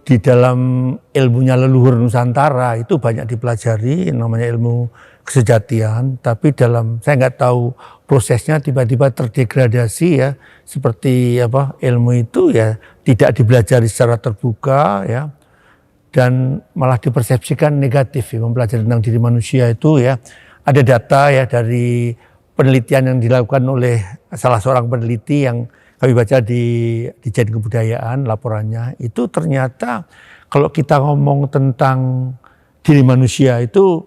di dalam ilmunya leluhur Nusantara itu banyak dipelajari, namanya ilmu kesejatian, tapi saya nggak tahu prosesnya tiba-tiba terdegradasi ya, seperti ilmu itu ya tidak dipelajari secara terbuka ya, dan malah dipersepsikan negatif ya, mempelajari tentang diri manusia itu ya. Ada data ya dari penelitian yang dilakukan oleh salah seorang peneliti yang kami baca di Jain Kebudayaan laporannya, itu ternyata kalau kita ngomong tentang diri manusia itu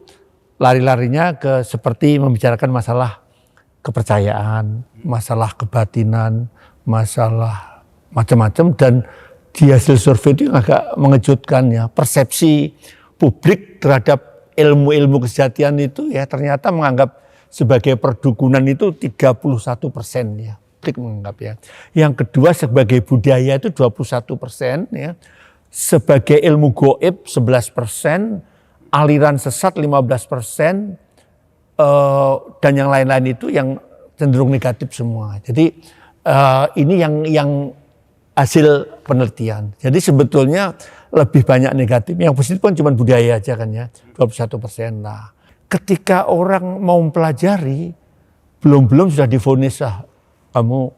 lari-larinya ke seperti membicarakan masalah kepercayaan, masalah kebatinan, masalah macam-macam, dan di hasil survei itu yang agak mengejutkan ya, persepsi publik terhadap ilmu-ilmu kesejatian itu ya ternyata menganggap sebagai perdukunan itu 31% ya. Menganggap ya. Yang kedua sebagai budaya itu 21% ya. Sebagai ilmu goib 11%, aliran sesat 15%, dan yang lain-lain itu yang cenderung negatif semua. Jadi ini yang hasil penelitian. Jadi sebetulnya lebih banyak negatif, yang positif pun cuma budaya aja kan ya, 21%. Nah, ketika orang mau mempelajari, belum sudah divonis kamu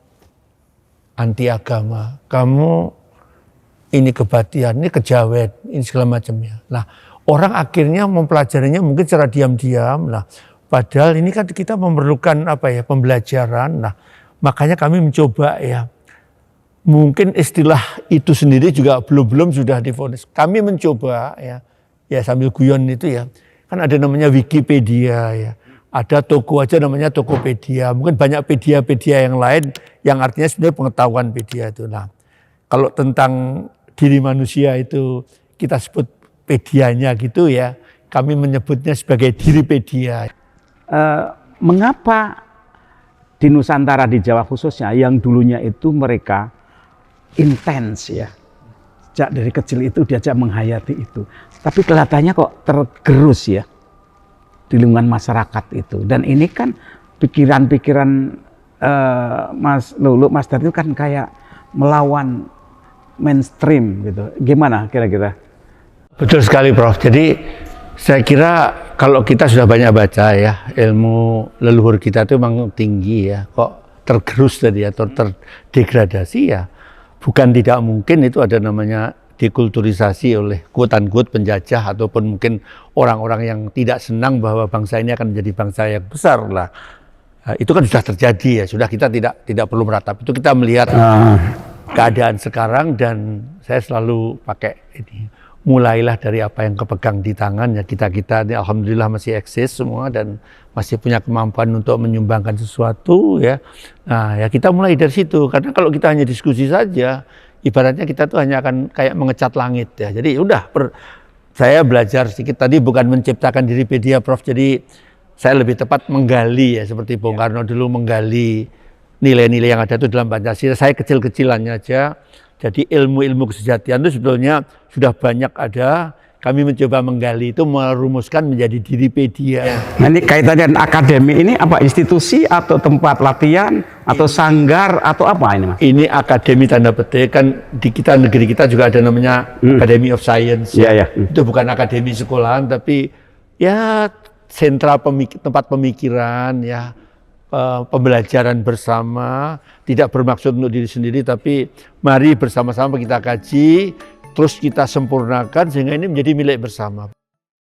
anti agama, kamu ini kebatian, ini kejawen, ini segala macamnya. Nah, orang akhirnya mempelajarinya mungkin secara diam-diam. Nah, padahal ini kan kita memerlukan pembelajaran. Nah, makanya kami mencoba ya. Mungkin istilah itu sendiri juga belum sudah divonis. Kami mencoba ya sambil guyon itu ya. Kan ada namanya Wikipedia ya. Ada toko aja namanya Tokopedia. Mungkin banyak pedia yang lain yang artinya sebenarnya pengetahuan pedia itu. Nah, kalau tentang diri manusia itu kita sebut pedianya gitu ya. Kami menyebutnya sebagai diripedia. Mengapa di Nusantara, di Jawa khususnya, yang dulunya itu mereka intens ya. Sejak dari kecil itu diajak menghayati itu. Tapi kelihatannya kok tergerus ya di lingkungan masyarakat itu. Dan ini kan pikiran-pikiran Mas Lulu, Mas Dar itu kan kayak melawan mainstream gitu. Gimana kira-kira? Betul sekali Prof. Jadi saya kira kalau kita sudah banyak baca ya, ilmu leluhur kita itu memang tinggi ya. Kok tergerus tadi atau terdegradasi ya. Bukan tidak mungkin itu ada namanya dekulturisasi oleh quote-unquote penjajah ataupun mungkin orang-orang yang tidak senang bahwa bangsa ini akan menjadi bangsa yang besar lah. Itu kan sudah terjadi ya, sudah kita tidak perlu meratap. Itu kita melihat keadaan sekarang, dan saya selalu pakai ini. Mulailah dari apa yang kepegang di tangan ya, kita ini alhamdulillah masih eksis semua dan masih punya kemampuan untuk menyumbangkan sesuatu ya. Nah, ya kita mulai dari situ, karena kalau kita hanya diskusi saja, ibaratnya kita tuh hanya akan kayak mengecat langit ya. Jadi udah saya belajar sedikit tadi, bukan menciptakan diripedia Prof. Jadi saya lebih tepat menggali ya, seperti Bung Karno dulu menggali nilai-nilai yang ada itu dalam Pancasila. Saya kecil-kecilannya aja. Jadi ilmu-ilmu kesejatian itu sebetulnya sudah banyak ada. Kami mencoba menggali itu, merumuskan menjadi diripedia. Nah, ini kaitannya dengan akademi ini apa? Institusi atau tempat latihan atau sanggar atau apa ini Mas? Ini akademi tanda petik, kan di negeri kita juga ada namanya Academy of Science. Itu bukan akademi sekolahan, tapi ya sentra tempat pemikiran ya, pembelajaran bersama, tidak bermaksud untuk diri sendiri, tapi mari bersama-sama kita kaji, terus kita sempurnakan sehingga ini menjadi milik bersama.